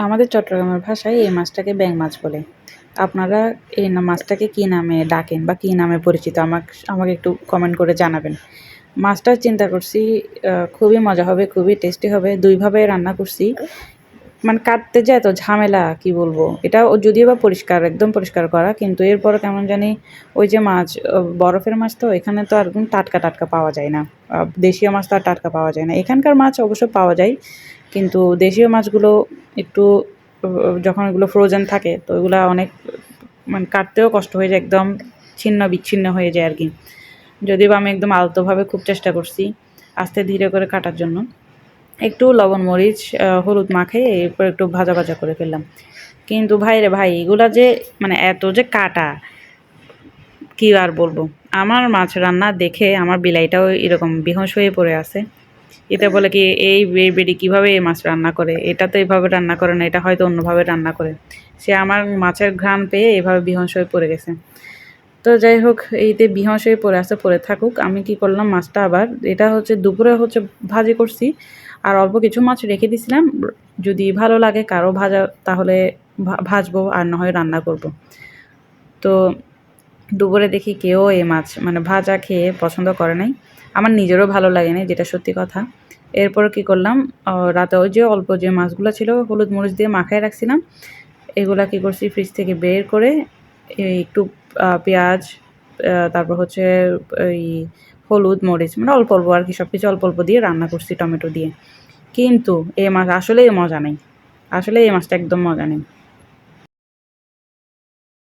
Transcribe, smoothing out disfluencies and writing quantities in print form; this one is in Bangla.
আমাদের চট্টগ্রামের ভাষায় এই মাছটাকে ব্যাঙ মাছ বলে। আপনারা এই মাছটাকে কী নামে ডাকেন বা কী নামে পরিচিত আমাকে একটু কমেন্ট করে জানাবেন। মাছটা চিন্তা করছি খুবই মজা হবে, খুবই টেস্টি হবে। ২ ভাবে রান্না করছি। মানে কাটতে যে এত ঝামেলা কি বলবো! এটাও যদিও বা পরিষ্কার, একদম পরিষ্কার করা, কিন্তু এরপরও কেমন জানি ওই যে মাছ বরফের মাছ তো এখানে তো আর একদম টাটকা পাওয়া যায় না। দেশীয় মাছ তো আর টাটকা পাওয়া যায় না। এখানকার মাছ অবশ্য পাওয়া যায়, কিন্তু দেশীয় মাছগুলো একটু যখন এগুলো ফ্রোজেন থাকে তো ওগুলা অনেক মানে কাটতেও কষ্ট হয়ে যায়, একদম ছিন্ন-বিচ্ছিন্ন হয়ে যায় আরকি। যদিও বা আমি একদম আলতোভাবে খুব চেষ্টা করছি আস্তে ধীরে করে কাটার জন্য। একটু লবণ, মরিচ, হলুদ মাখিয়ে এরপর একটু ভাজা করে ফেললাম। কিন্তু ভাই রে ভাই, এগুলা যে মানে এত যে কাটা, কি আর বলবো! আমার মাছ রান্না দেখে আমার বিলাইটাও এরকম বেহুঁশ হয়ে পড়ে আছে। এটা বলে কি, এই বেডি কীভাবে এই মাছ রান্না করে? এটা তো এভাবে রান্না করে না, এটা হয়তো অন্যভাবে রান্না করে। সে আমার মাছের ঘ্রাণ পেয়ে এভাবে বিহঁশ হয়ে পড়ে গেছে। তো যাই হোক, এইতে বিহঁশ হয়ে পড়ে আছে, পড়ে থাকুক। আমি কি করলাম, মাছটা আবার এটা হচ্ছে দুপুরে হচ্ছে ভাজি করছি, আর অল্প কিছু মাছ রেখে দিছিলাম। যদি ভালো লাগে কারো ভাজা তাহলে ভাজবো, আর না হয় রান্না করব। তো দুপুরে দেখি কেউ এই মাছ মানে ভাজা খেয়ে পছন্দ করে নাই। আমার নিজেরও ভালো লাগে নাই, যেটা সত্যি কথা। এরপর কি করলাম, রাতে ওই যে অল্প যে মাছগুলা ছিল হলুদ মরিচ দিয়ে মাখায় রাখছিলাম, এগুলা কি করছি ফ্রিজ থেকে বের করে একটু পেঁয়াজ, তারপর হচ্ছে এই হলুদ মরিচ মানে অল্প আর কি, সব কিছু অল্প দিয়ে রান্না করছি টমেটো দিয়ে। কিন্তু এই মাছ আসলেই মজা নেই। আসলে এই মাছটা একদম মজা নেই।